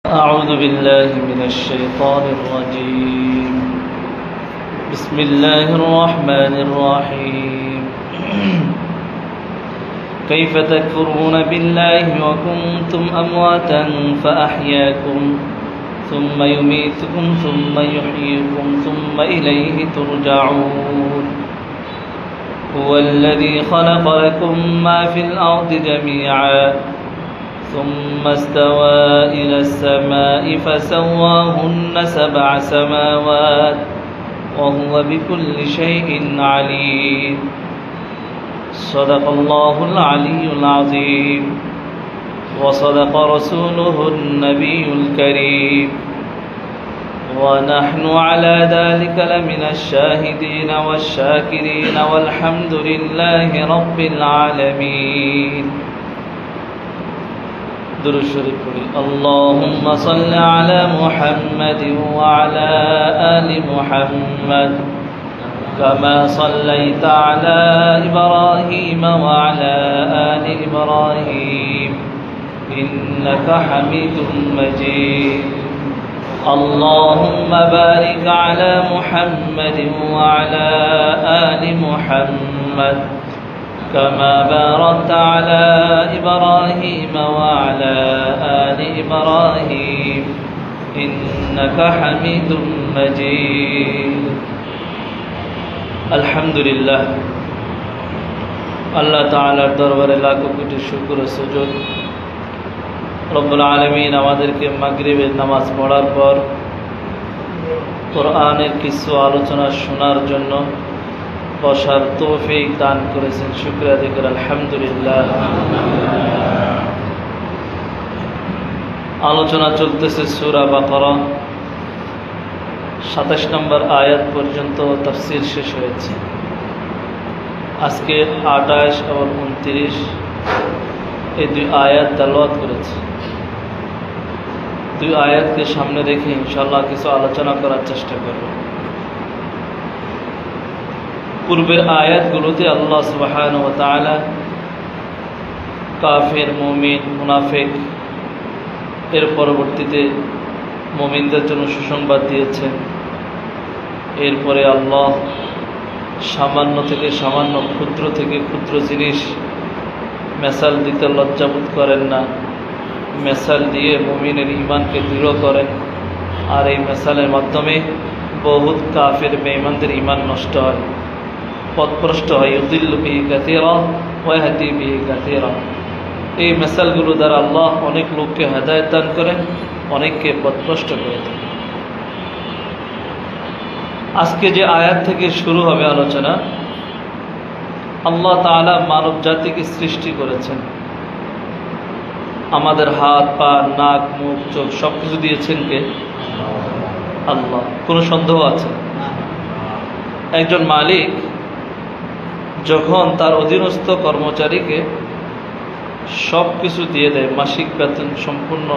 أعوذ بالله من الشيطان الرجيم. بسم الله الرحمن الرحيم. كيف تكفرون بالله وكنتم أمواتا فأحياكم ثم يميتكم ثم يحييكم ثم إليه ترجعون. هو الذي خلق لكم ما في الأرض جميعا ثم استوى إلى السماء فسواهن 7 سماوات وهو بكل شيء عليم. صدق الله العلي العظيم وصدق رسوله النبي الكريم ونحن على ذلك لمن الشاهدين والشاكرين والحمد لله رب العالمين. درود شريف پڑھی. اللهم صل على محمد وعلى آل محمد كما صليت على إبراهيم وعلى آل إبراهيم إنك حميد مجيد. اللهم بارك على محمد وعلى آل محمد كما باركت على إبراهيم وعلى آل إبراهيم إنك حميد مجيد. আলহামদুলিল্লাহ, আল্লাহ তাআলার দরবারে লাখো কোটি শুকর ও সুজুদ। রব্বুল আলামিন আমাদেরকে মাগরিবের নামাজ পড়ার পর কোরআনের কিছু আলোচনা শোনার জন্য বসার তৌফিক দান করেছেন। শুকরিয়া আদায় করি আলহামদুলিল্লাহ। আলোচনা চলতেছে সূরা বাকারা, 27 নম্বর আয়াত পর্যন্ত তাফসীর শেষ হয়েছে। আজকে 28 এবং 29 এই দুই আয়াত তেলাওয়াত করেছি। দুই আয়াতকে সামনে রেখে ইনশাআল্লাহ কিছু আলোচনা করার চেষ্টা করব। পূর্বের আয়াতগুলোতে আল্লাহ সুবহানাহু ওয়া তাআলা কাফের, মুমিন, মুনাফিক এর পরবর্তীতে মুমিনদের জন্য সুসংবাদ দিয়েছেন। এরপরে আল্লাহ সামান্য থেকে সামান্য, ক্ষুদ্র থেকে ক্ষুদ্র জিনিস মেসাল দিতে লজ্জাবোধ করেন না। মেসাল দিয়ে মুমিনের ঈমানকে দৃঢ় করেন, আর এই মেসালের মাধ্যমে বহুত কাফের বেঈমানদের ঈমান নষ্ট হয়, পথভ্রষ্ট হয়। ইউদিল্লু বিহি কাসীরা ওয়া ইয়াহদি বিহি কাসীরা। এই মেসালগুলো দ্বারা আল্লাহ অনেক লোককে হেদায়েত দান করেন, অনেককে পথভ্রষ্ট করে দেন। আজকে যে আয়াত থেকে শুরু হবে আলোচনা, আল্লাহ তাআলা মানব জাতিকে সৃষ্টি করেছেন। আমাদের হাত, পা, নাক, মুখ, চোখ সবকিছু দিয়েছেন কে? আল্লাহ। কোনো সন্দেহ আছে? একজন মালিক যখন তার অধীনস্থ কর্মচারীকে সব কিছু দিয়ে দেয়, মাসিক বেতন সম্পূর্ণ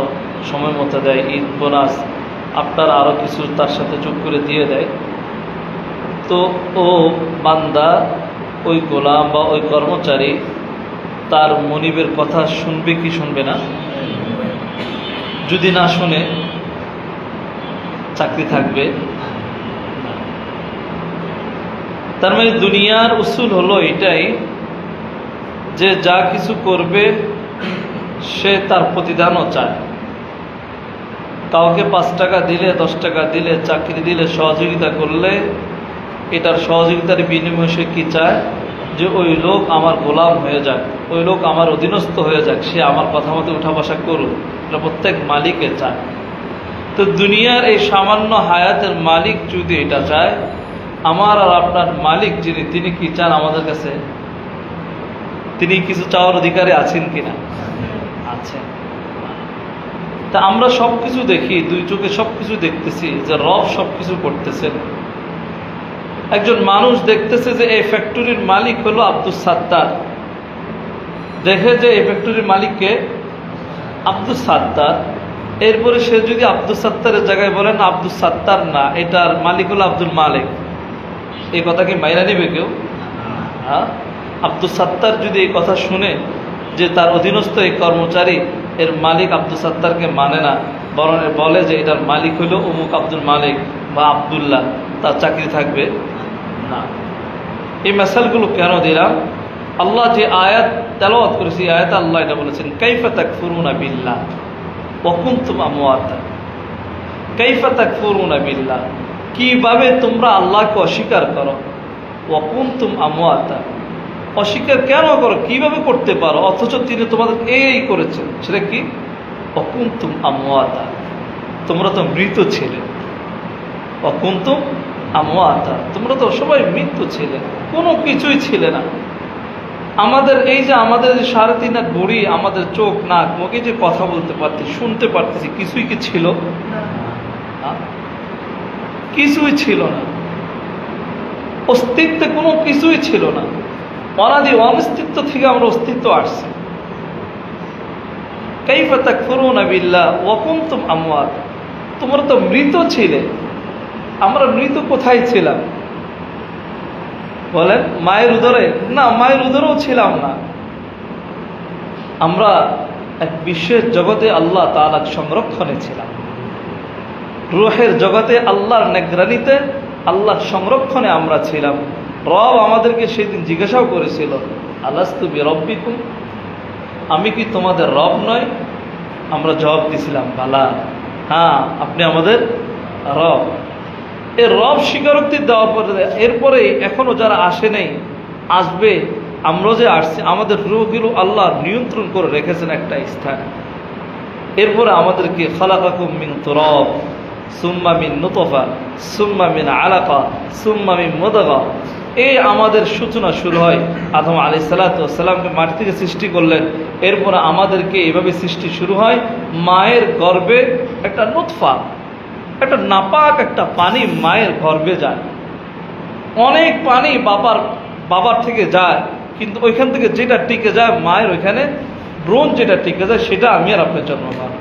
সময় মতো দেয়, ঈদ বোনাস, আপনার আরও কিছু তার সাথে যোগ করে দিয়ে দেয়, তো ও বান্দা, ওই গোলাম বা ওই কর্মচারী তার মনিবের কথা শুনবে কি শুনবে না? যদি না শুনে চাকরি থাকবে? তার মানে দুনিয়ার উসুল হলো এটাই যে যা কিছু করবে সে তার প্রতিদানও চায়। কাউকে 5 টাকা দিলে, 10 টাকা দিলে, চাকরি দিলে, সহযোগিতা করলে এটার সহযোগিতার বিনিময়ে সে কি চায়? যে ওই লোক আমার গোলাম হয়ে যাক, ওই লোক আমার অধীনস্থ হয়ে যাক, সে আমার কথা মতো উঠা বসা করুক। এটা প্রত্যেক মালিকে চায়। তো দুনিয়ার এই সামান্য হায়াতের মালিক যদি এটা চায়, আমার আর আপনার মালিক যিনি, তিনি কি চান আমাদের কাছে? তিনি কিছু চাওয়ার অধিকারে আছেন কিনা? আছেন। তা আমরা সবকিছু দেখি, দুই চোখে সবকিছু দেখতেছি যে রব সবকিছু করতেছেন। একজন মানুষ দেখতেছে যে এই ফ্যাক্টরির মালিক হলো আব্দুস সাত্তার, দেখে যে এই ফ্যাক্টরির মালিককে আব্দুস সাত্তার। এরপরে সে যদি আব্দুস সাত্তারের জায়গায় বলেন আব্দুস সাত্তার না, এটার মালিক হলো আব্দুল মালিক, এই কথা কি মাইনা নিবে কেউ? হ্যাঁ, আব্দুস সাত্তার যদি এই কথা শুনে যে তার অধীনস্থ এই কর্মচারী এর মালিক আব্দুস সাত্তারকে মানে না, বরং বলে যে এটার মালিক হলো অমুক আব্দুল মালিক বা আব্দুল্লাহ, তার চাকরি থাকবে না। এই মেসালগুলো কেন দিলাম? আল্লাহ যে আয়াত তেলাওয়াত করেছে, আয়াত আল্লাহ এটা বলেছেন, কাইফা তাকফুরুনা বিল্লাহ ওয়া কুনতুম আমওয়াতা। কাইফা তাকফুরুনা বিল্লাহ, কিভাবে তোমরা আল্লাহকে অস্বীকার করো, ওয়া কুনতুম আমওয়াতা, অস্বীকার কেন করো, কিভাবে করতে পারো, অথচ তিনি তোমাদের এই করেছেন। সেটা কি? ওয়া কুনতুম আমওয়াতা, তোমরা তো মৃত ছিলে। ওয়া কুনতুম আমওয়াতা, তোমরা তো সবাই মৃত্যু ছিলে, কোনো কিছুই ছিলে না। আমাদের এই যে আমাদের 3.5 হাত বুড়ি, আমাদের চোখ নাক মুখে যে কথা বলতে পারছি, শুনতে পারতেছি, কিছুই কি ছিল? কিছুই ছিল না। অস্তিত্বে কোনো কিছুই ছিল না। অনাদি অনস্তিত্ব থেকে আমরা অস্তিত্ব আসছি। কাইফা তাকফুরুনা বিল্লাহ ওয়া কুনতুম আমওয়াত, তোমরা তো মৃত ছিলে। আমরা মৃত কোথায় ছিলাম বলেন? মায়ের উদরে? না, মায়ের উদরেও ছিলাম না। আমরা এক বিশেষ জগতে আল্লাহ তাআলার সংরক্ষণে ছিলাম। রূহের জগতে আল্লাহর নিগরানিতে, আল্লাহর সংরক্ষণে আমরা ছিলাম। রব আমাদেরকে সেদিন জিজ্ঞাসাও করেছিল, আলাস্তু বিরব্বিকুম, আমি কি তোমাদের রব নয়? আমরা জবাব দিয়েছিলাম, বালা, হ্যাঁ আপনি আমাদের রব। এই রব স্বীকারোক্তি দেওয়ার পরে, এরপরে এখনো যারা আসে নেই, আসবে, আমরা যে আসছি, আমাদের রূহগুলো আল্লাহ নিয়ন্ত্রণ করে রেখেছেন একটা স্থানে। এরপরে আমাদেরকে খালাকাকুম মিন তুরাব সুম্মা মিন নুতফা সুম্মা মিন আলাকা সুম্মা মিন মুদগা। এই আমাদের সূচনা শুরু হয়, আদম আলাইহিস সালাতু ওয়াস সালামকে মাটি থেকে সৃষ্টি করলেন। এরপরে আমাদেরকে এভাবে সৃষ্টি শুরু হয়, মায়ের গর্ভে একটা নুতফা, একটা নাপাক একটা পানি মায়ের গর্ভে যায়। অনেক পানি বাবার থেকে যায়, কিন্তু ওইখান থেকে যেটা টিকে যায় মায়ের ওইখানে ব্রণ, যেটা টিকে যায় সেটা আমি আর আপনার জন্ম পান।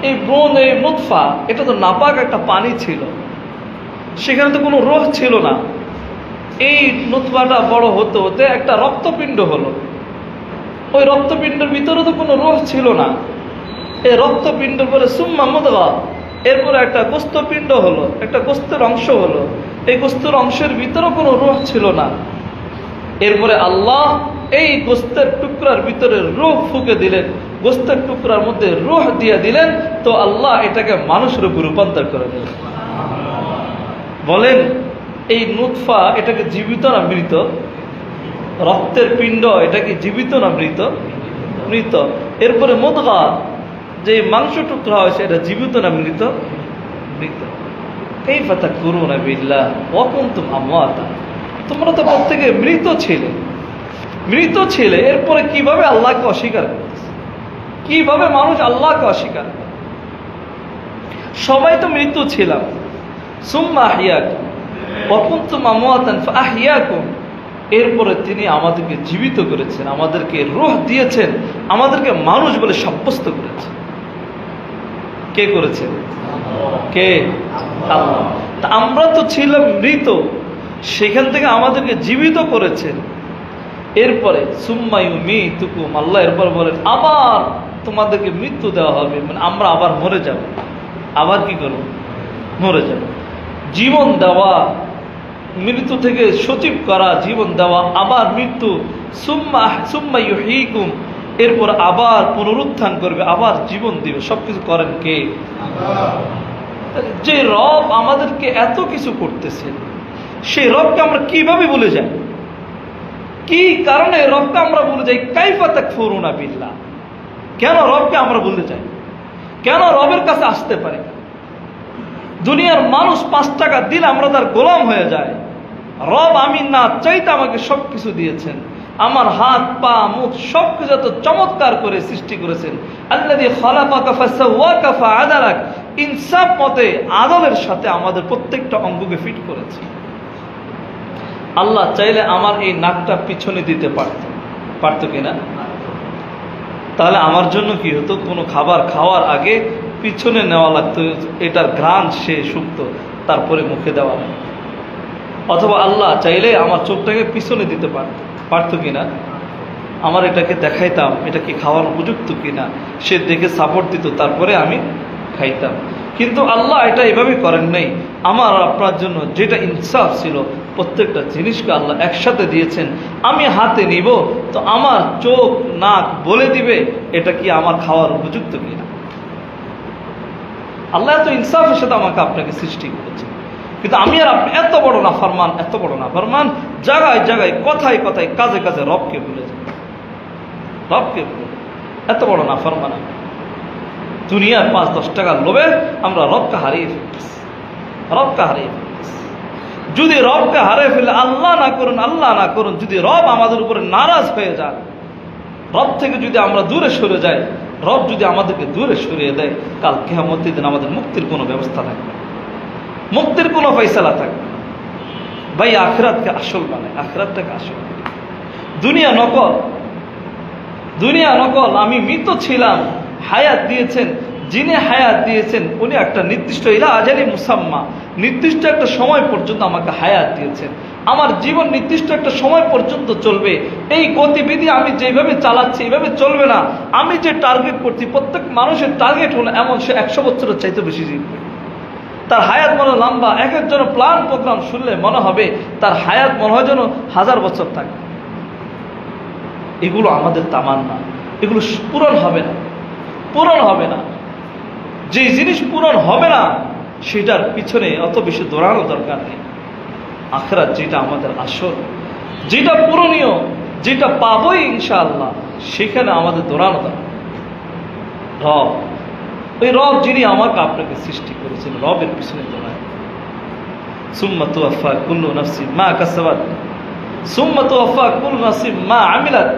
এই ব্রণ, এই নুতফা, এটা তো নাপাক একটা পানি ছিল, সেখানে তো কোনো রোগ ছিল না। এই নুতফাটা বড় হতে হতে একটা রক্তপিণ্ড হলো। ওই রক্তপিণ্ডের ভিতরে তো কোনো রোগ ছিল না। এই রক্তপিণ্ডের পরে সুম্মা মুদগা, এরপরে একটা গোস্তপিণ্ড হলো, একটা গোস্তের অংশ হলো। এই গোস্তের অংশের ভিতরেও কোনো রোগ ছিল না। এরপরে আল্লাহ এই গোস্তের টুকরার ভিতরে রূহ ফুঁকে দিলেন, গোস্তের টুকরার মধ্যে রূহ দিয়ে দিলেন, তো আল্লাহ এটাকে মানুষের রূপে রূপান্তর করে দিলেন। বলেন, এই নুতফা এটাকে জীবিত না মৃত? রক্তের পিণ্ড এটা কি জীবিত না মৃত? মৃত। এরপরে মুদগা, যে মাংস টুকরা হয়েছে, এটা জীবিত না মৃত? মৃত। কাইফা তাকফুরুনা বিল্লাহ ওয়া কুনতুম আমওয়াতা, তোমরা তো প্রত্যেকে মৃত ছিলে, মৃত ছিলে। এরপরে কিভাবে আল্লাহকে অস্বীকার করতেছে? কিভাবে মানুষ আল্লাহকে অস্বীকার করে? সবাই তো মৃত ছিলাম। সুম্মা আহইয়াকুম ওয়া কুনতুম আমওয়াতান ফাআহইয়াকুম, এরপরে তিনি আমাদেরকে জীবিত করেছেন, আমাদেরকে রূহ দিয়েছেন, আমাদেরকে মানুষ বলে সাব্যস্ত করেছেন। কে করেছেন? কে? আল্লাহ। তা আমরা তো ছিলাম মৃত, সেখান থেকে আমাদেরকে জীবিত করেছেন। এরপরে সুম্মা ইউমীতুকুম, আল্লাহ এরপর বলেন আবার তোমাদেরকে মৃত্যু দেওয়া হবে, মানে আমরা আবার মরে যাব। আবার কি করব? মরে যাব। জীবন দেওয়া, মৃত্যু থেকে সজীব করা, জীবন দেওয়া, আবার মৃত্যু। সুম্মা ইউহয়িকুম, এরপর আবার পুনরুত্থান করবে, আবার জীবন দিবে। সবকিছু করেন কে? যে রব আমাদেরকে এত কিছু করতেছেন, সেই রবকে আমরা কিভাবে ভুলে যাই? কি কারণে রবকে আমরা ভুলে যাই? কাইফা তাকফুরুনা বিল্লাহ, কেন রবকে আমরা ভুলে যাই? কেন রবের কাছে আসতে পারি না? দুনিয়ার মানুষ 5 টাকা দিলে আমরা তার গোলাম হয়ে যায়। রব আমি না চাইতে আমাকে সবকিছু দিয়েছেন, আমার হাত পা মুখ সবকিছু এত চমৎকার করে সৃষ্টি করেছেন। আল্লাযী খালাকাকা ফাসাওয়াকা ফাআদালাক, ইনসাফ মতে আদলের সাথে আমাদের প্রত্যেকটা অঙ্গকে ফিট করেছে। আল্লাহ চাইলে আমার এই নাকটা পিছনে দিতে পারত কিনা? তাহলে আমার জন্য কি হতো? কোনো খাবার খাওয়ার আগে পিছনে নেওয়া লাগতো, এটার ঘ্রাণ সে শুকতো, তারপরে মুখে দেওয়া লাগতো। অথবা আল্লাহ চাইলে আমার চোখটাকে পিছনে দিতে পারত কিনা? আমার এটাকে দেখাইতাম এটা কি খাওয়ার উপযুক্ত কিনা, সে দেখে সাপোর্ট দিত, তারপরে আমি খাইতাম। কিন্তু আল্লাহ এটা এভাবে করেন নাই। আমার আপনার জন্য যেটা ইনসাফ ছিল, প্রত্যেকটা জিনিসকে আল্লাহ একসাথে দিয়েছেন। আমি হাতে নিব তো আমার চোখ নাক বলে দিবে এটা কি আমার খাওয়ার উপযুক্ত কিনা। আল্লাহ এত ইনসাফের সাথে আমাকে আপনাকে সৃষ্টি করেছে। কিন্তু আমি আর আপনি এত বড় নাফরমান, জায়গায় জায়গায় কথায় কথায় কাজে কাজে রবকে ভুলে যায়, রবকে ভুলে যায়। এত বড় নাফরমান। দুনিয়ার 5-10 টাকার লোভে আমরা রবকে হারিয়ে ফেলতেছি, রবকে হারিয়ে ফেলতেছি। যদি রবকে হারিয়ে ফেলে আল্লাহ না করুন যদি রব আমাদের উপরে নারাজ হয়ে যায়, রব থেকে যদি আমরা দূরে সরে যাই, রব যদি আমাদেরকে দূরে সরিয়ে দেয়, কাল কিয়ামতের দিন আমাদের মুক্তির কোনো ব্যবস্থা থাকবে না, মুক্তির কোনো ফয়সালা থাকবে না। ভাই আখিরাতকে আসল বানায়, আখিরাতটাকে আসল। দুনিয়া নকল, দুনিয়া নকল। আমি মৃত ছিলাম, হায়াত দিয়েছেন যিনি হায়াত দিয়েছেন উনি একটা নির্দিষ্ট ইলা আজালি মুসাম্মা, নির্দিষ্ট একটা সময় পর্যন্ত আমাকে হায়াত দিয়েছেন। আমার জীবন নির্দিষ্ট একটা সময় পর্যন্ত চলবে। এই গতিবিধি আমি যেভাবে চালাচ্ছি এইভাবে চলবে না। আমি যে টার্গেট করছি, প্রত্যেক মানুষের টার্গেট হলো এমন সে 100 বছরের চাইতে বেশি জিতবে। তার হায়াত মনে লম্বা, এক একজনের প্ল্যান প্রোগ্রাম শুনলে মনে হবে তার হায়াত মনে হয় যেন 1000 বছর থাকে। এগুলো আমাদের তামান্না, এগুলো পূরণ হবে না, পূরণ হবে না। যে জিনিস পূরণ হবে না সেটার পিছনে অত বেশি দৌড়ানো দরকার নেই। আখিরাত যেটা আমাদের আসল, যেটা পূরণীয়, যেটা পাবোই ইনশাআল্লাহ, সেখানে আমাদের দৌড়ানো দরকার। রব, ওই রব যিনি আমাকে আপনাকে সৃষ্টি করেছেন, রবের পিছনে দৌড়ায়। সুম্মা তুওয়াফা কুল্লু নাফসিন মা কাসাবাত সুম্মা তুওয়াফা কুল্লু নাফসিন মা আমিলাত।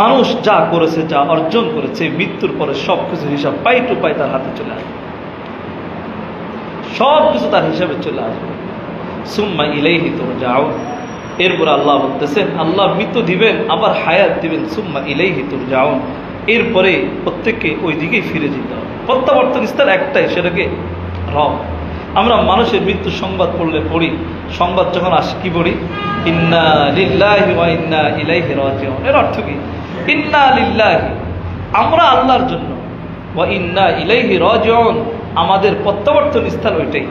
মানুষ যা করেছে, যা অর্জন করেছে, মৃত্যুর পরে সবকিছু হিসাব পাই টু পাই তার হাতে চলে আসবে, সবকিছু তার হিসাবে চলে আসবে। সুম্মা ইলাইহি তুরজাউন। এরপর আল্লাহ বলতেছেন, আল্লাহ মৃত্যু দিবেন আবার হায়াত দিবেন। সুম্মা ইলাইহি তুরজাউন। এরপরে প্রত্যেককে ওই দিকেই ফিরে যেতে হবে। প্রত্যাবর্তন স্থান একটাই, সেটাকে রব। আমরা মানুষের মৃত্যু সংবাদ পড়ি, সংবাদ যখন আসে কি পড়ি? ইন্না লিল্লাহি ওয়া ইন্না ইলাইহি রাজিউন। এর অর্থ কি? ইন্না লিল্লাহি, আমরা আল্লাহর জন্য, ওয়া ইন্না ইলাইহি রাজিউন, আমাদের প্রত্যাবর্তন স্থান ওইটাই।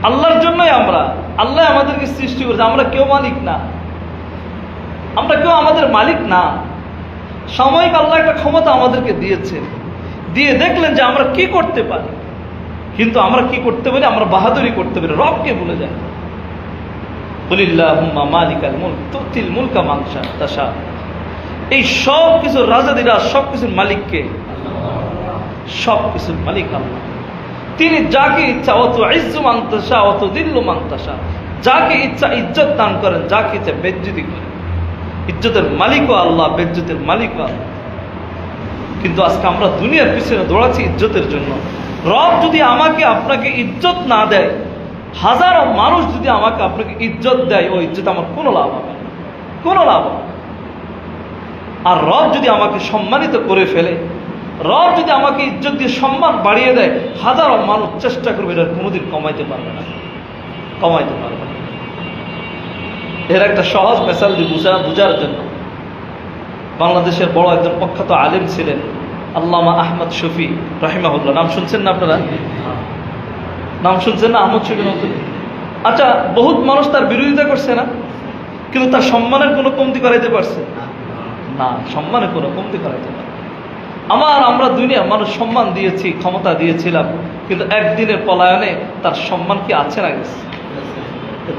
আল্লাহর জন্যই আমরা, আল্লাহ আমাদেরকে সৃষ্টি করেছে। আমরা কেউ মালিক না, আমরা কেউ আমাদের মালিক না। সাময়িক আল্লাহ একটা ক্ষমতা আমাদেরকে দিয়েছেন, দিয়ে দেখলেন যে আমরা কি করতে পারি। কিন্তু আমরা কি করতে পারি? আমরা বাহাদুরি করতে পারি, রবকে ভুলে যাই। কুলিল্লাহুম্মা মালিকাল মুলক তুতিল মুলকা মান তাশা। এই সব কিছুর রাজাদিরা, সব কিছুর মালিককে, সব কিছুর মালিক আল্লাহ। তিনি যাকে ইচ্ছা অত ইজ্জু মান তাশা অত দিল্লু মান তাশা, যাকে ইচ্ছা ইজ্জত দান করেন, যাকে ইচ্ছা বেজ্জতি করেন। ইজ্জতের মালিকও আল্লাহ, বেজ্জতের মালিকও আল্লাহ। কিন্তু আজকে আমরা দুনিয়ার পিছনে দৌড়াচ্ছি ইজ্জতের জন্য। রব যদি আমাকে আপনাকে ইজ্জত না দেয়, হাজারো মানুষ যদি আমাকে আপনাকে ইজ্জত দেয়, ওই ইজ্জত আমার কোনো লাভ হবে না, কোনো লাভ হবে না। আর রব যদি আমাকে সম্মানিত করে ফেলে, রব যদি আমাকে ইজ্জত দিয়ে সম্মান বাড়িয়ে দেয়, হাজারো মানুষ চেষ্টা করবে এটা কোনোদিন কমাইতে পারবে না, কমাইতে পারবে না। এর একটা সহজ মেসাল দিয়ে বুঝার জন্য, বাংলাদেশের বড় একজন প্রখ্যাত আলেম ছিলেন আল্লামা আহমদ শফি রাহিমাহুল্লাহ। নাম শুনছেন না আপনারা? নাম শুনছেন না আহমদ শফি? আচ্ছা, বহুত মানুষ তার বিরোধিতা করছে না, কিন্তু তার সম্মানের কোনো কমতি করাইতে পারছে না, সম্মানের কোনো কমতি করাইতে পারে। আমরা দুনিয়ার মানুষ সম্মান দিয়েছি, ক্ষমতা দিয়েছিলাম, কিন্তু একদিনের পলায়নে তার সম্মান কি আছে না গেছে?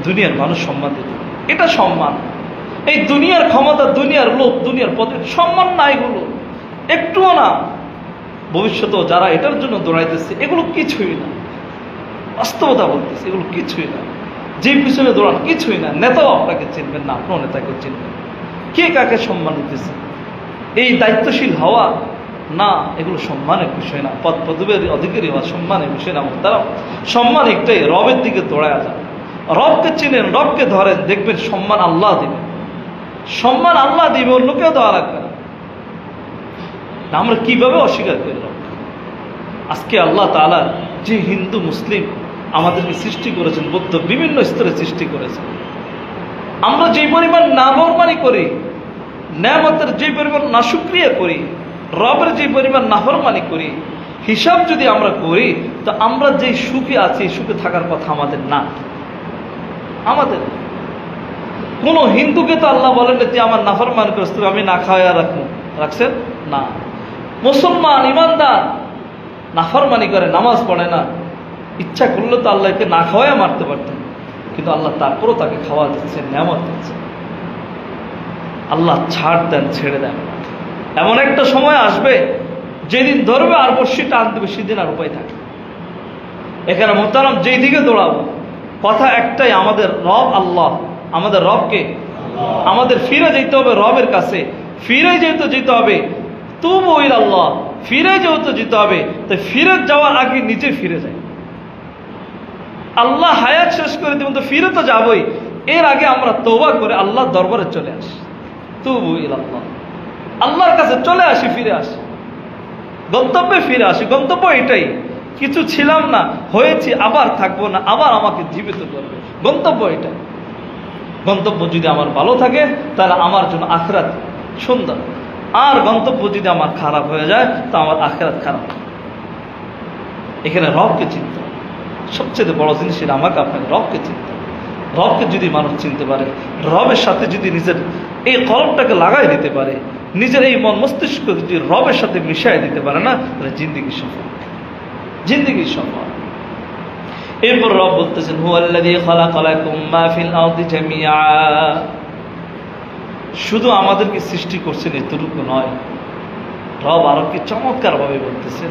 দুনিয়ার মানুষ সম্মান দিত, এটা সম্মান। এই দুনিয়ার ক্ষমতা, দুনিয়ার লোক, দুনিয়ার পদে সম্মান না, এগুলো একটুও না। ভবিষ্যতেও যারা এটার জন্য দৌড়াইতেছে, এগুলো কিছুই না। বাস্তবতা বলতেছে, এগুলো কিছুই না। যে পিছনে দৌড়ান কিছুই না। নেতাও আপনাকে চিনবেন না, আপনিও নেতাকে চিনবেন। কে কাকে সম্মান দিতেছে, এই দায়িত্বশীল হওয়া না, এগুলো সম্মানের বিষয় না। পদ পদবীর অধিকারী হওয়া সম্মানের বিষয় না। তারা সম্মান একটাই, রবের দিকে দৌড়ায় যান। রবকে চিনেন, রবকে ধরেন, দেখবেন সম্মান আল্লাহ দিবেন, সম্মান আল্লাহ দিবে, অন্য কেউ দেওয়া লাগবে না। আমরা কিভাবে অস্বীকার করি রবকে? আজকে আল্লাহ তাআলা যে হিন্দু মুসলিম আমাদেরকে সৃষ্টি করেছেন, বৌদ্ধ বিভিন্ন স্তরে সৃষ্টি করেছেন, আমরা যে পরিমাণ নাফরমানি করি, নেয়ামতের যে পরিমাণ নাশুকরিয়া করি, রবের যে পরিমাণ নাফরমানি করি, হিসাব যদি আমরা করি তো আমরা যে সুখে আছি সুখে থাকার কথা আমাদের না। আমাদের কোন হিন্দুকে তো আল্লাহ বলেন তুই আমার নাফরমান করিস, তুই আমি না খাওয়া রাখছেন না। মুসলমান ইমানদার নাফরমানি করে, নামাজ পড়ে না, ইচ্ছা করলে তো আল্লাহকে না খাওয়াই মারতে পারতেন, কিন্তু আল্লাহ তারপরও তাকে খাওয়া দিচ্ছেন, নেয়ামত দিচ্ছেন। আল্লাহ ছাড় দেন, ছেড়ে দেন। এমন একটা সময় আসবে যেদিন ধরবে আর বর্ষি টান দেবে, সেদিন আর উপায় থাকে। এখানে মোহতারাম যেই দিকে দৌড়াবো, কথা একটাই, আমাদের রব আল্লাহ। আমাদের রবকে আমাদের ফিরে যেতে হবে রবের কাছে, ফিরে যেতে হবে তুবু ইলাল্লাহ, ফিরে যেতে হবে। তাই ফিরে যাওয়ার আগে নিজে ফিরে যায়। আল্লাহ হায়াত শেষ করে দেবেন তো ফিরে তো যাবই, এর আগে আমরা তওবা করে আল্লাহর দরবারে চলে আসি। তুবু ইলাল্লাহ, আল্লাহর কাছে চলে আসি, ফিরে আসি, গন্তব্যে ফিরে আসি। গন্তব্য এটাই, কিছু ছিলাম না, হয়েছি, আবার থাকবো না, আবার আমাকে জীবিত করবে। গন্তব্য এটাই। গন্তব্য যদি আমার ভালো থাকে তাহলে আমার জন্য আখিরাত সুন্দর, আর গন্তব্য যদি আমার খারাপ হয়ে যায় তো আমার আখিরাত খারাপ। এখানে রবকে চিনতে হবে। সবচেয়ে বড় জিনিস এটা আমাকে আপনাকে রবকে চিনতে হবে। রবকে যদি মানুষ চিনতে পারে, রবের সাথে যদি নিজের এই কলমটাকে লাগাই দিতে পারে, নিজের এই মন মস্তিষ্ক যদি রবের সাথে মিশাই দিতে পারে না, তাহলে জিন্দিগি সফল, জিন্দিগি সফল। এরপর রব বলতেছেন হুয়াল্লাযী খালাকা লাকুম মা ফিল আরদি জামিআ। শুধু আমাদেরকে সৃষ্টি করছেন এতটুকু নয়, রব আরো কি চমৎকার ভাবে বলতেছেন,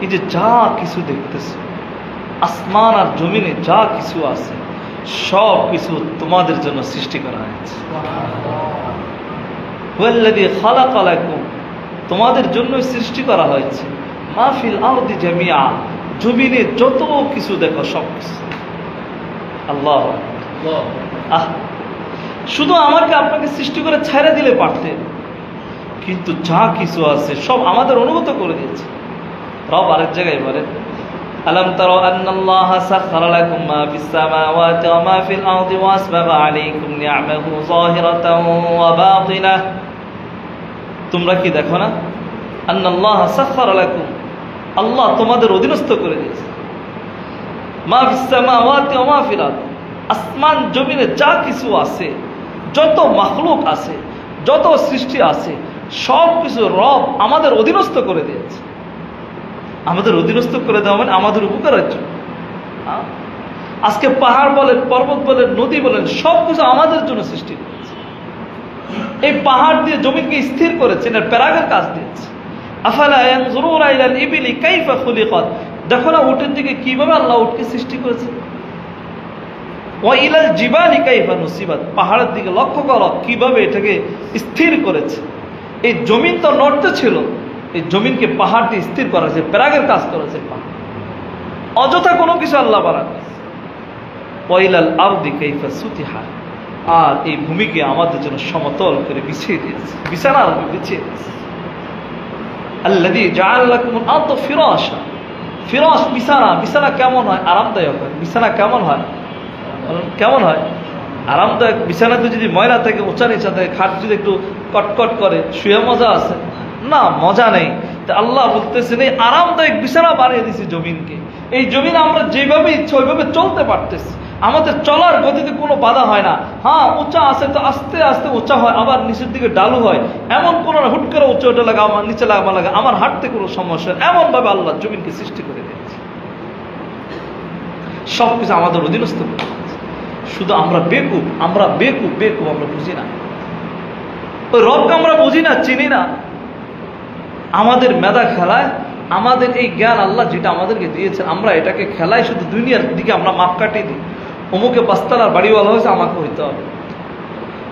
এই যে যা কিছু দেখতেছে, আসমান আর জমিনে যা কিছু আছে, সব কিছু তোমাদের জন্য সৃষ্টি করা হয়েছে। হুয়াল্লাযী খালাকা লাকুম, তোমাদের জন্যই সৃষ্টি করা হয়েছে, মা ফিল আরদি জামিআ, জমিনে যত কিছু দেখো সব কিছু। আল্লাহ শুধু আমাকে আপনাকে সৃষ্টি করে ছেড়ে দিলে পারতেন, কিন্তু যা কিছু আছে সব আমাদের অনুভূত করে দিয়েছে। রব আরেক জায়গায় বলেন আলাম তারা আন্নাল্লাহা সাখারা লাকুম মা ফিস সামাওয়াতি ওয়া মা ফিল আরদি ওয়া আসবাগা আলাইকুম নি'আমাহু যাহিরাতাও ওয়া বাতিনাহ। তোমরা কি দেখো না, আন্নাল্লাহা সাখারা লাকুম, আল্লাহ তোমাদের অধীনস্থ করে দিয়েছে, মা ফিস সামাওয়াতি ওয়া মা ফিল আরদ, আসমান জমিনে যা কিছু আছে, যত মাখলুক আছে, যত সৃষ্টি আছে, সব কিছু রব আমাদের অধীনস্থ করে দিয়েছে। আমাদের অধীনস্থ করে দেওয়া মানে আমাদের উপকারের জন্য। আজকে পাহাড় বলেন, পর্বত বলেন, নদী বলেন, সব কিছু আমাদের জন্য সৃষ্টি করেছে। এই পাহাড় দিয়ে জমিকে স্থির করেছেন, এর প্যারাগের কাজ দিয়েছে। আফালা ইয়ানজুরুনা ইলাল ইবিলি কাইফা খুলিকাত, দেখো না উটের দিকে কিভাবে আল্লাহ উটকে সৃষ্টি করেছে। ওয়া ইলাল জিবালি কাইফা নুসিবাত, পাহাড়ের দিকে লক্ষ্য করো কিভাবে এটাকে স্থির করেছে। এই জমিন তো নড়তে ছিল, এই জমিনকে পাহাড় দিয়ে স্থির করা হয়েছে, প্যারাগের কাজ করেছে পাহাড়, অযথা কোনো কিছু আল্লাহ বানান। ওয়া ইলাল আরদি কাইফা সুতিহা, আর এই ভূমিকে আমাদের জন্য সমতল করে বিছিয়ে দিয়েছে, বিছানার উপর বিছিয়ে দিয়েছে। আল্লাযী জাআলা লাকুমুল আরদা ফিরাশা, ফিরাশ বিছানা, বিছানা কেমন হয়? আরামদায়ক হয়। বিছানা কেমন হয়? কেমন হয়? আরামদায়ক। বিছানাতে যদি ময়লা থাকে, উঁচা নিচা থাকে, খাট যদি একটু কটকট করে, শুয়ে মজা আছে না? মজা নেই। তা আল্লাহ বলতেছেন এই আরামদায়ক বিছানা বানিয়ে দিয়েছি জমিনকে। এই জমিন আমরা যেভাবে ইচ্ছা ওইভাবে চলতে পারতেছি, আমাদের চলার গতিতে কোনো বাধা হয় না। হ্যাঁ, উঁচা আছে তো আস্তে আস্তে উঁচা হয়, আবার নিচের দিকে ডালু হয়, এমন কোনো হুট করে উঁচা ওটা লাগা, আমার নিচে লাগা লাগে, আমার হাঁটতে কোনো সমস্যা, এমন ভাবে আল্লাহ জমিনকে সৃষ্টি করে দিয়েছে। সবকিছু আমাদের অধীনস্থ করে। শুধু আমরা বেকুব, আমরা বেকুব, বেকুব, আমরা বুঝি না ওই রবকে, আমরা বুঝি না, চিনি না। আমাদের মেধা খেলায়, আমাদের এই জ্ঞান আল্লাহ যেটা আমাদেরকে দিয়েছেন, আমরা এটাকে খেলায় শুধু দুনিয়ার দিকে আমরা মাপ কাটিয়ে দিই। অমুকে পাঁচতলার বাড়িওয়ালা হয়েছে, আমাকে হইতে হবে।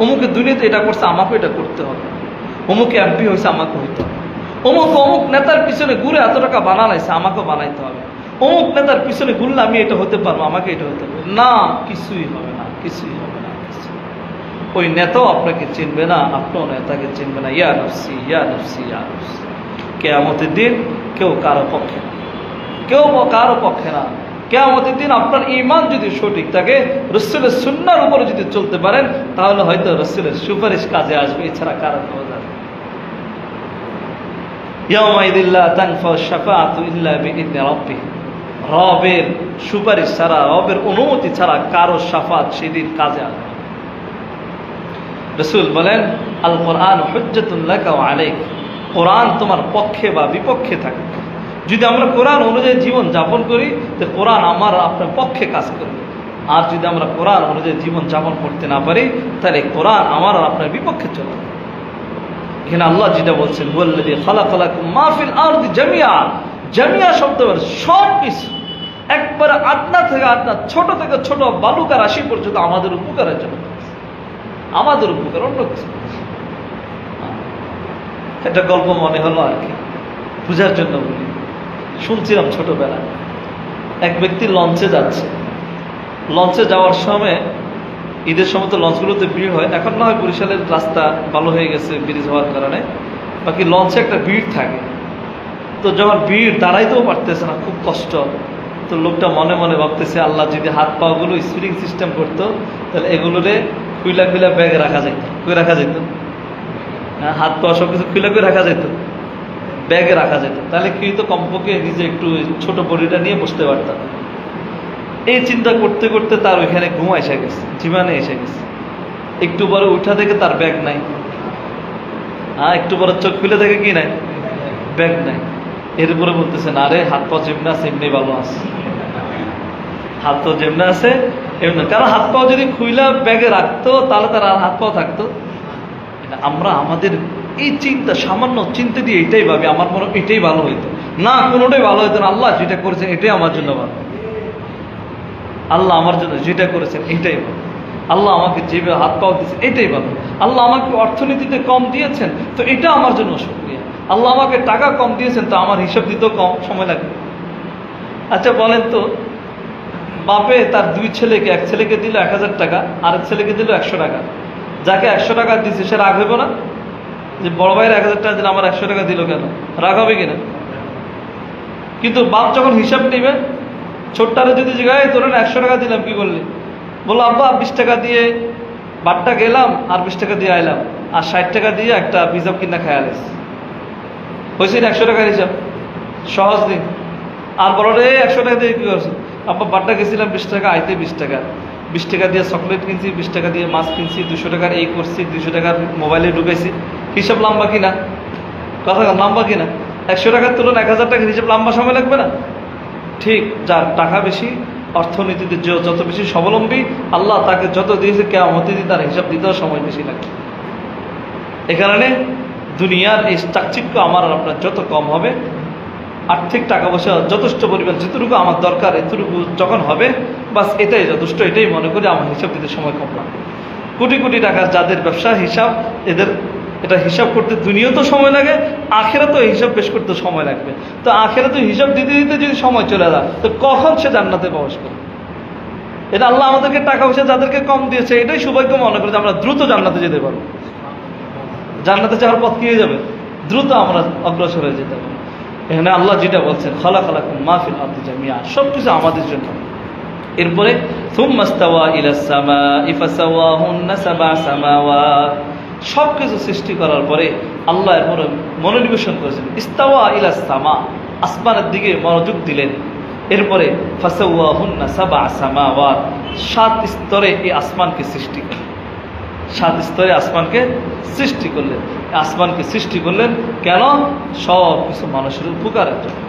অমুকে দুনিয়াতে এটা করছে, আমাকে এটা করতে হবে। অমুকে এমপি হয়েছে, আমাকে হইতে হবে। অমুক নেতার পিছনে ঘুরে এত টাকা বানালাইছে, আমাকেও বানাইতে হবে। অমুক নেতার পিছনে ঘুরলে আমি এটা হতে পারবো, আমাকে এটা হতে হবে না। কিছুই হবে না, কিছুই হবে না। ওই নেতাও আপনাকে চিনবে না, আপনিও নেতাকে চিনবে না। ইয়া নফসি, ইয়া নফসি, ইয়া নফসি। কিয়ামতের দিন কেউ কারো পক্ষে না, কেউ কারো পক্ষে না। কিয়ামতের দিন আপনার ঈমান যদি সঠিক থাকে, রাসূলের সুন্নাহর উপরে যদি চলতে পারেন, তাহলে হয়তো রাসূলের সুপারিশ কাজে আসবে, এছাড়া কারণ হবে না। ইয়াউমাইযিল লা তানফাউ শাফাআতু ইল্লা বিইذনি রাব্বিহ, রবের সুপারিশ ছাড়া, রবের অনুমতি ছাড়া কারো শাফাত সেদিন কাজে আসবে না। রাসূল বলেন, আল কোরআন হুজ্জাতুন লাকা ওয়া আলাইক, কোরআন তোমার পক্ষে বা বিপক্ষে থাকে। যদি আমরা কোরআন অনুযায়ী জীবন যাপন করি, তো কোরআন আমার আপনার পক্ষে কাজ করবে। আর যদি আমরা কোরআন অনুযায়ী জীবন যাপন করতে না পারি, তাহলে কোরআন আমার আর আপনার বিপক্ষে চলে। এখানে আল্লাহ যেটা বলছেন, ওয়াল্লাযী খালাকালাকুম মা ফিল আরদি জামিআ, জামিআ শব্দ সব কিছু একবারে আদনা থেকে আদনা, ছোট থেকে ছোট বালুকা রাশি পর্যন্ত আমাদের উপকারের জন্য, আমাদের উপকার, অন্য কিছু। একটা গল্প মনে হলো আর কি, বুঝার জন্য বলি। শুনছিলাম ছোটবেলায়, এক ব্যক্তি লঞ্চে যাচ্ছে। লঞ্চে যাওয়ার সময়, ঈদের সময় তো লঞ্চগুলোতে ভিড় হয়, এখন না হয় বরিশালের রাস্তা ভালো হয়ে গেছে ব্রিজ হওয়ার কারণে, বাকি লঞ্চে একটা ভিড় থাকে। তো যখন ভিড় দাঁড়াইতেও পারতেছে না, খুব কষ্ট। তো লোকটা মনে মনে ভাবতেছে, আল্লাহ যদি হাত পাগুলো স্প্রিং সিস্টেম করতো, তাহলে এগুলোরে খুইলা খুইলা ব্যাগে রাখা যেত, কই রাখা যেত, হাত পা সব কিছু খুইলা করে রাখা যেত, ব্যাগে রাখা যেত, তাহলে কি তো কমপক্ষে নিজে একটু ছোট বডিটা নিয়ে বসতে পারতাম। এই চিন্তা করতে করতে তার ওইখানে ঘুম এসে গেছে, জীবনে এসে গেছে। একটু পরে উঠা থেকে তার ব্যাগ নাই, একটু পরে চোখ খুলে থেকে কি নাই, ব্যাগ নাই। এরপরে বলতেছে, না রে, হাত পা যেমনি আছে এমনি ভালো আছে, হাত পা যেমনি আছে এমনি। কারণ হাত পাও যদি খুইলা ব্যাগে রাখতো, তাহলে তার আর হাত পাও থাকতো। আমরা আমাদের এই চিন্তা, সামান্য চিন্তা দিয়ে এটাই ভাবি, আমার মনে এটাই ভালো হইতো না, কোনোটাই ভালো হইতো না। আল্লাহ যেটা করেছেন এটাই আমার জন্য ভালো, আল্লাহ আমার জন্য যেটা করেছেন এটাই ভালো, আল্লাহ আমাকে যেভাবে হাত পাও দিয়েছেন এটাই ভালো, আল্লাহ আমাকে অর্থনীতিতে কম দিয়েছেন তো এটা আমার জন্য শুকরিয়া, আল্লাহ আমাকে টাকা কম দিয়েছেন তো আমার হিসাব দিতেও কম সময় লাগবে। আচ্ছা বলেন তো, বাপে তার দুই ছেলেকে, এক ছেলেকে দিল 1000 টাকা, আরেক ছেলেকে দিল 100 টাকা। যাকে 100 টাকা দিচ্ছে সে রাগ হইব না? যে বড় ভাইয়ের 1000 টাকা দিল, আমার 100 টাকা দিল কেন, রাগ হবে কিনা? কিন্তু বাপ যখন হিসাব নিবে, ছোট্টারে যদি জিজ্ঞাসা, তোর 100 টাকা দিলাম কি বললি, বললো আব্বা 20 টাকা দিয়ে বাটটা গেলাম আর 20 টাকা দিয়ে আইলাম, আর 60 টাকা দিয়ে একটা পিজা কিনা খাই আলিস, হয়েছে 100 টাকার হিসাব, সহজ দিন। আর বলো রে 100 টাকা দিয়ে কি করছো, আব্বা বাট্টা গেছিলাম 20 টাকা, আইতে 20 টাকা, 20 টাকা দিয়ে চকলেট কিনছি, 20 টাকা দিয়ে মাছ কিনছি, 200 টাকার এই করছি, 200 টাকার মোবাইলে ঢুকেছি। হিসাব লম্বা কিনা, কথা লম্বা কিনা? 100 টাকার তুলনায় 1000 টাকার হিসাব লম্বা সময় লাগবে না? ঠিক, যার টাকা বেশি, অর্থনীতিতে যত বেশি স্বাবলম্বী, আল্লাহ তাকে যত দিয়েছে কিয়ামতের দিন তার হিসাব দিতেও সময় বেশি লাগবে। এ কারণে দুনিয়ার এই চাকচিক্য আমার আর আপনার যত কম হবে, আর্থিক টাকা পয়সা যথেষ্ট পরিমাণ যেটুকু আমার দরকার এতটুকু যখন হবে, বাস এটাই যথেষ্ট, এটাই মনে করি আমার হিসাব দিতে সময় কম লাগবে। কোটি কোটি টাকার যাদের ব্যবসা, হিসাব এদের এটা হিসাব করতে দুনিয়াতে সময় লাগে, আখেরাতেও হিসাব পেশ করতে সময় লাগবে। তো আখেরাতে হিসাব দিতে দিতে যদি সময় চলে যায়, তো কখন সে জান্নাতে প্রবেশ করবে? এটা আল্লাহ আমাদেরকে টাকা পয়সা যাদেরকে কম দিয়েছে, এটাই সৌভাগ্য মনে করে যে আমরা দ্রুত জান্নাতে যেতে পারবো। জান্নাতে যাওয়ার পথ কি হয়ে যাবে, দ্রুত আমরা অগ্রসর হয়ে যেতে পারবো। এখানে আল্লাহ যেটা বলছেন, খালাকালাকুম মা ফিল আরদি জামিআ, সবকিছু আমাদের জন্য। এরপরে সুম্মা ইস্তাওয়া ইলাস সামাই ফাসাওয়াহুন্না সাবআ সামাওয়াত, সবকিছু সৃষ্টি করার পরে আল্লাহ এরপরে মনোনিবেশন করেছেন, ইস্তাওয়া ইলাস সামা, আসমানের দিকে মনোযোগ দিলেন। এরপরে ফাসাওয়াহুন্না সাবআ সামাওয়াত, 7 স্তরে এই আসমানকে সৃষ্টি করলেন, 7 স্তরে আসমানকে সৃষ্টি করলেন। আসমানকে সৃষ্টি করলেন কেন? সব কিছু মানুষের উপকারের জন্য।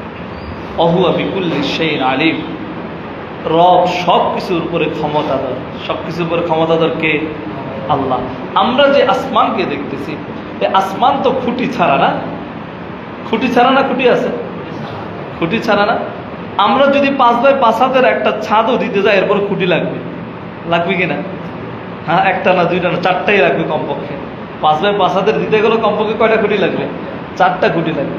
অহুয়া বিকুল্লি শাইইন আলিম, রব সব কিছুর উপরে ক্ষমতাধর, সব কিছুর উপরে ক্ষমতাধর কে? আল্লাহ। আমরা যে আসমানকে দেখতেছি, এই আসমান তো খুঁটি ছাড়া না, খুঁটি ছাড়া না, খুঁটি আছে, খুঁটি ছাড়া না। আমরা যদি 5x5 হাতের একটা ছাদও দিতে যাই, এরপর খুঁটি লাগবে, লাগবে কিনা? হ্যাঁ, একটা না, দুইটা না, 4টাই লাগবে কমপক্ষে। 5x5 হাতের দিতে গেলে কমপক্ষে কয়টা খুঁটি লাগবে? 4টা খুঁটি লাগবে।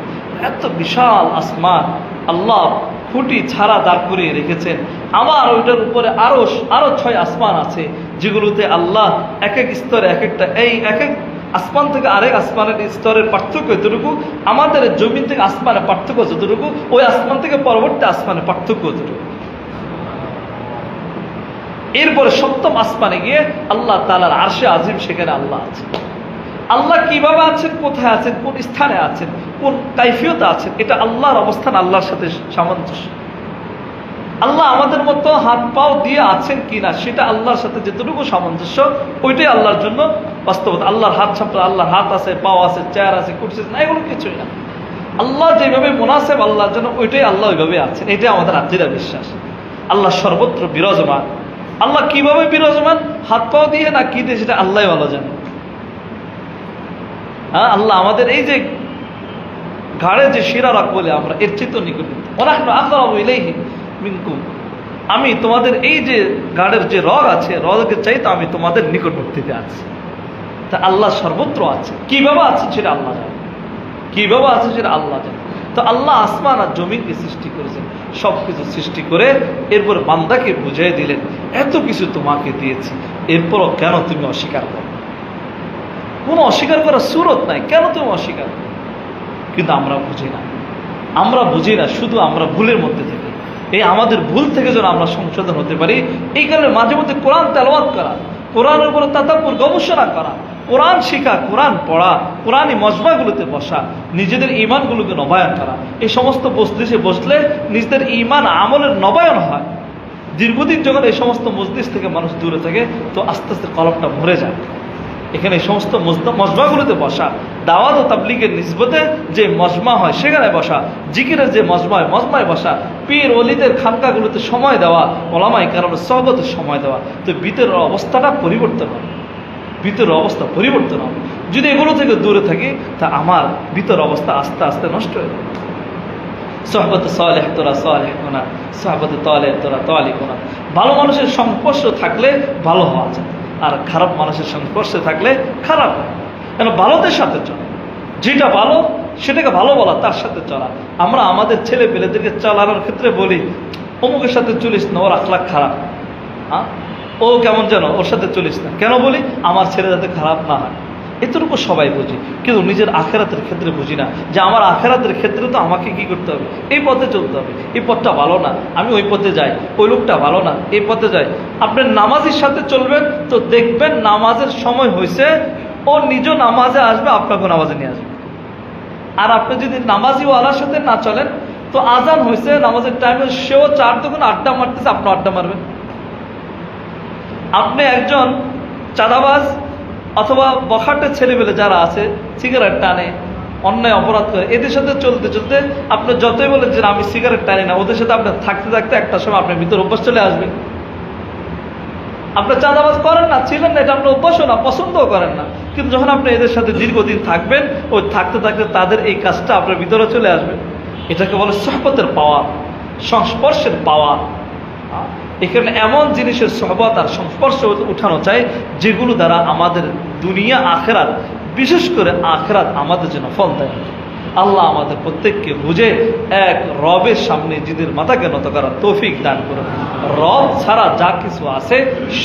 এত বিশাল আসমান আল্লাহ খুঁটি ছাড়া দাঁড় করিয়ে রেখেছেন। আবার ওইটার উপরে আরো 6 আসমান আছে, যেগুলোতে আল্লাহ এক এক স্তরে এক একটা, এই এক এক আসমান থেকে আরেক আসমানের স্তরের পার্থক্য এতটুকু, আমাদের জমিন থেকে আসমানের পার্থক্য যতটুকু, ওই আসমান থেকে পরবর্তী আসমানের পার্থক্য যতটুকু। এরপরে সপ্তম আসমানে গিয়ে আল্লাহ তাআলার আরশে আজিম, সেখানে আল্লাহ আছে। আল্লাহ কিভাবে আছেন, কোথায় আছেন, কোন স্থানে আছেন, কোন কাইফিয়তে আছেন, এটা আল্লাহর অবস্থান আল্লাহর সাথে সামঞ্জস্য। আল্লাহ আমাদের মতো হাত পাও দিয়ে আছেন কিনা সেটা আল্লাহর সাথে যেটুকু সামঞ্জস্য, ওইটাই আল্লাহর জন্য বাস্তবতা। আল্লাহর হাত সামনে, আল্লাহর হাত আছে, পাও আছে, চেয়ার আছে, কুরসি আছে, না, এগুলো কিছুই না। আল্লাহ যেভাবে মুনাসেব আল্লাহর জন্য, ওইটাই আল্লাহ ওইভাবে আছেন। এটাই আমাদের আকিদা বিশ্বাস। আল্লাহ সর্বত্র বিরাজমান। আল্লাহ কিভাবে বিরাজমান, হাত পাও দিয়ে না কি দিয়ে, সেটা আল্লাহ ভালো জানে। হ্যাঁ, আল্লাহ আমাদের এই যে ঘাড়ে যে শিরা রাখ বলে আমরা, এর চিত্ত নিকট, আমি তোমাদের এই যে ঘাড়ের যে রগ আছে, রগের চাইতে আমি তোমাদের নিকটবর্তীতে আছি। তা আল্লাহ সর্বত্র আছে। কিভাবে আছে সেটা আল্লাহ জানে, কিভাবে আছে সেটা আল্লাহ জানে। তো আল্লাহ আসমান আর জমিনকে সৃষ্টি করেছেন, সবকিছু সৃষ্টি করে এরপর বান্দাকে বুঝিয়ে দিলেন, এত কিছু তোমাকে দিয়েছি, এরপরও কেন তুমি অস্বীকার করো? কোনো অস্বীকার করার সুরত নাই, কেন তুমি অস্বীকার করো? কিন্তু আমরা বুঝি না, আমরা বুঝি না, শুধু আমরা ভুলের মধ্যে থেকে, এই আমাদের ভুল থেকে যেন আমরা সংশোধন হতে পারি। এই কারণে মাঝে মধ্যে কোরআন তেলাওয়াত করা, কোরআনের উপরে তাদাব্বুর গবেষণা করা, কোরআন শিখা, কোরআন পড়া, কোরআনী মজমাগুলোতে বসা, নিজেদের ঈমানগুলোকে নবায়ন করা, এই সমস্ত মজলিসে বসলে নিজেদের ঈমান আমলের নবায়ন হয়। দীর্ঘদিন যখন এই সমস্ত মজলিস থেকে মানুষ দূরে থাকে, তো আস্তে আস্তে কলবটা ভরে যায়। এখানে এই সমস্ত মজমাগুলোতে বসা, দাওয়াত ও তাবলীগের নিসবতে যে মজমা হয় সেখানে বসা, জিকিরের যে মজমা হয় মজমায় বসা, পীর ওলিদের খানকাগুলোতে সময় দেওয়া, ওলামায়ে কেরামের সোহবতে সময় দেওয়া, তো ভিতরের অবস্থাটা পরিবর্তন হবে, ভিতরের অবস্থা পরিবর্তন হবে। যদি এগুলো থেকে দূরে থাকি, তা আমার ভিতর অবস্থা আস্তে আস্তে নষ্ট হয়ে যাবে। সোহবতে সালেহ তোরা সালেহ কোনা, সোহবতে তালেহ তোরা তালি কোনা। ভালো মানুষের সংস্পর্শ থাকলে ভালো হওয়া যায়, আর খারাপ মানুষের সংস্পর্শে থাকলে খারাপ হয়। কেন? ভালোদের সাথে চলা, যেটা ভালো সেটাকে ভালো বলা, তার সাথে চলা। আমরা আমাদের ছেলে পেলেদেরকে চালানোর ক্ষেত্রে বলি, অমুকের সাথে চলিস না, ওর আখলাক খারাপ, হ্যাঁ, ও কেমন যেন, ওর সাথে চলিস না। কেন বলি? আমার ছেলে যাতে খারাপ না হয়। এতটুকু সবাই বুঝি, কিন্তু নিজের আখেরাতের ক্ষেত্রে বুঝি না, যে আমার আখেরাতের ক্ষেত্রে তো আমাকে কি করতে হবে, এই পথে চলতে হবে। এই পথটা ভালো না, আমি ওই পথে যাই। ওই লোকটা ভালো না, এই পথে যাই। আপনি নামাজির সাথে চলবেন, তো দেখবেন নামাজের সময় হয়েছে, ও নিজেও নামাজে আসবে, আপনাকে নামাজে নিয়ে আসবে। আর আপনি যদি নামাজিওয়ালার সাথে না চলেন, তো আজান হয়েছে, নামাজের টাইমে সেও 4 দোকান আড্ডা মারতেছে, আপনি আড্ডা মারবেন। আপনি একজন চাঁদাবাজ অথবা বখাটে ছেলেমেলে যারা আছে, সিগারেট টানে, অন্যায় অপরাধ করে, এদের সাথে চলতে চলতে আপনি যতই বলেন যে আমি সিগারেট টানি না, ওদের সাথে আপনার থাকতে থাকতে একটা সময় আপনার ভিতরে অভ্যাস চলে আসবে। আপনার চাঁদাবাজ করেন না, ছিলেন না, এটা আপনার অভ্যাসও না, পছন্দও করেন না, কিন্তু যখন আপনি এদের সাথে দীর্ঘদিন থাকবেন, ওই থাকতে থাকতে তাদের এই কাজটা আপনার ভিতরে চলে আসবে। এটাকে বলে সোহবতের পাওয়া, সংস্পর্শের পাওয়া। এখানে এমন জিনিসের সোহবত আর সংস্পর্শ উঠানো চাই, যেগুলো দ্বারা আমাদের দুনিয়া আখেরাত, বিশেষ করে আখেরাত আমাদের জন্য ফল দেয়। আল্লাহ আমাদের প্রত্যেককে বুঝে এক রবের সামনে নিজেদের মাথাকে নত করার তৌফিক দান করুন। রব ছাড়া যা কিছু আছে,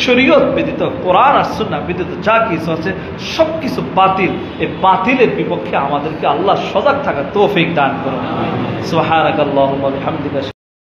শরীয়ত ব্যতীত, কোরআন আর সুন্নাহ ব্যতীত যা কিছু আছে, সব কিছু বাতিল। এই বাতিলের বিপক্ষে আমাদেরকে আল্লাহ সজাগ থাকার তৌফিক দান করুন। সুবহানাকাল্লাহুম্মা ওয়া বিহামদিকা।